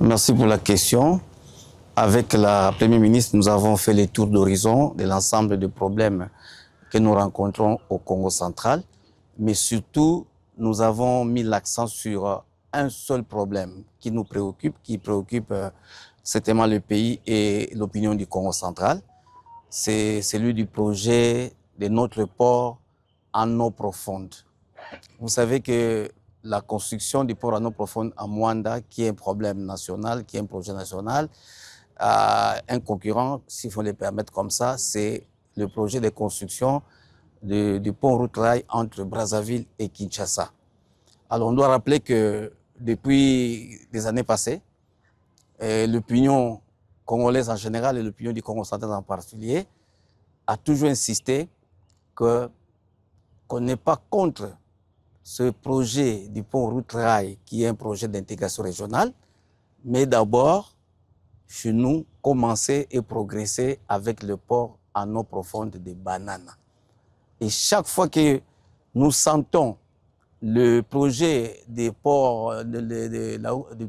Merci pour la question. Avec la Première ministre, nous avons fait le tour d'horizon de l'ensemble des problèmes que nous rencontrons au Congo central. Mais surtout, nous avons mis l'accent sur un seul problème qui nous préoccupe, qui préoccupe certainement le pays et l'opinion du Congo central. C'est celui du projet de notre port en eau profonde. Vous savez que la construction du port en eau profonde à Moanda, qui est un problème national, qui est un projet national, a un concurrent, s'il faut le permettre comme ça, c'est le projet de construction du pont route-rail entre Brazzaville et Kinshasa. Alors on doit rappeler que depuis des années passées, l'opinion congolaise en général et l'opinion du Congo central en particulier a toujours insisté qu'on n'est pas contre ce projet du pont route-rail qui est un projet d'intégration régionale, mais d'abord, chez nous, commencer et progresser avec le port en eau profonde de Banana. Et chaque fois que nous sentons le projet du pont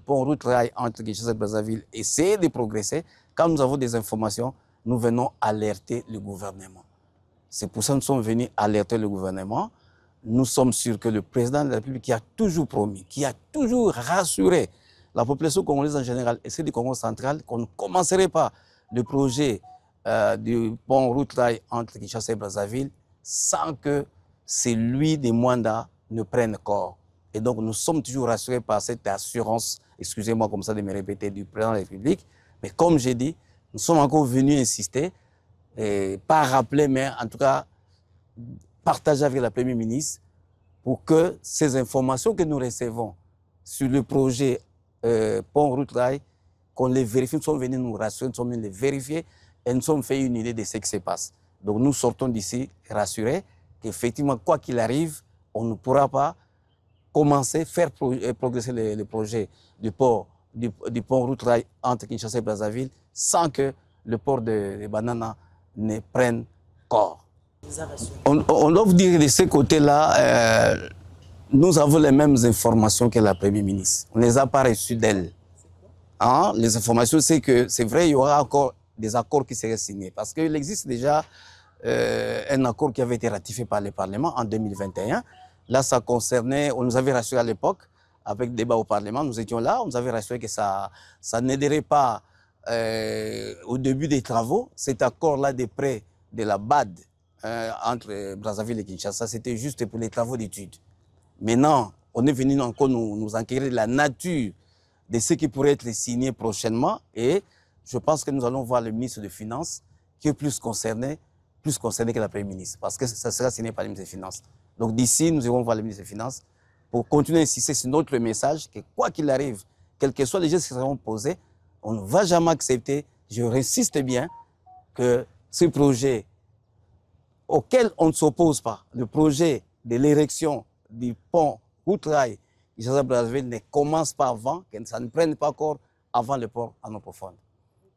route-rail entre Kinshasa et Brazzaville essayer de progresser, quand nous avons des informations, nous venons alerter le gouvernement. C'est pour ça que nous sommes venus alerter le gouvernement. Nous sommes sûrs que le président de la République qui a toujours promis, qui a toujours rassuré la population congolaise en général et celle du Congo central qu'on ne commencerait pas le projet du pont route-rail entre Kinshasa et Brazzaville sans que celui des Moanda ne prenne corps. Et donc nous sommes toujours rassurés par cette assurance, excusez-moi comme ça de me répéter, du président de la République. Mais comme j'ai dit, nous sommes encore venus insister, et pas rappeler, mais en tout cas partager avec la Première ministre pour que ces informations que nous recevons sur le projet pont route-rail, qu'on les vérifie. Nous sommes venus nous rassurer, nous sommes venus les vérifier et nous sommes fait une idée de ce qui se passe. Donc nous sortons d'ici rassurés qu'effectivement, quoi qu'il arrive, on ne pourra pas commencer, faire progresser le projet du pont route-rail entre Kinshasa et Brazzaville sans que le port de Banana ne prenne corps. On doit vous dire de ce côté-là, nous avons les mêmes informations que la Première ministre. On ne les a pas reçues d'elle. Hein? Les informations, c'est que c'est vrai, il y aura encore des accords qui seraient signés. Parce qu'il existe déjà un accord qui avait été ratifié par le Parlement en 2021. Là, ça concernait, on nous avait rassuré à l'époque, avec débat au Parlement, nous étions là, on nous avait rassuré que ça n'aiderait pas au début des travaux. Cet accord-là des prêts de la BAD entre Brazzaville et Kinshasa, c'était juste pour les travaux d'études. Maintenant, on est venu encore nous enquérir de la nature de ce qui pourrait être signé prochainement et je pense que nous allons voir le ministre des Finances qui est plus concerné que la Première ministre parce que ça sera signé par le ministre des Finances. Donc d'ici, nous irons voir le ministre des Finances pour continuer à insister sur notre message que quoi qu'il arrive, quels que soient les gestes qui seront posés, on ne va jamais accepter, je insiste bien, que ce projet auquel on ne s'oppose pas, le projet de l'érection du pont route-rail Kinshasa-Brazzaville ne commence pas avant, que ça ne prenne pas corps avant le port en eau profonde.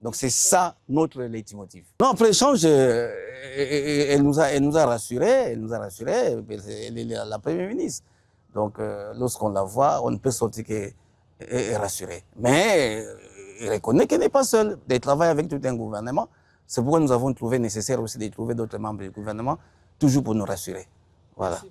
Donc c'est ça notre leitmotiv. Non, après l'échange, elle nous a rassurés, elle est la Première ministre. Donc lorsqu'on la voit, on ne peut sortir qu'elle est rassurée. Mais elle reconnaît qu'elle n'est pas seule, de travailler avec tout un gouvernement. C'est pourquoi nous avons trouvé nécessaire aussi de trouver d'autres membres du gouvernement, toujours pour nous rassurer. Voilà.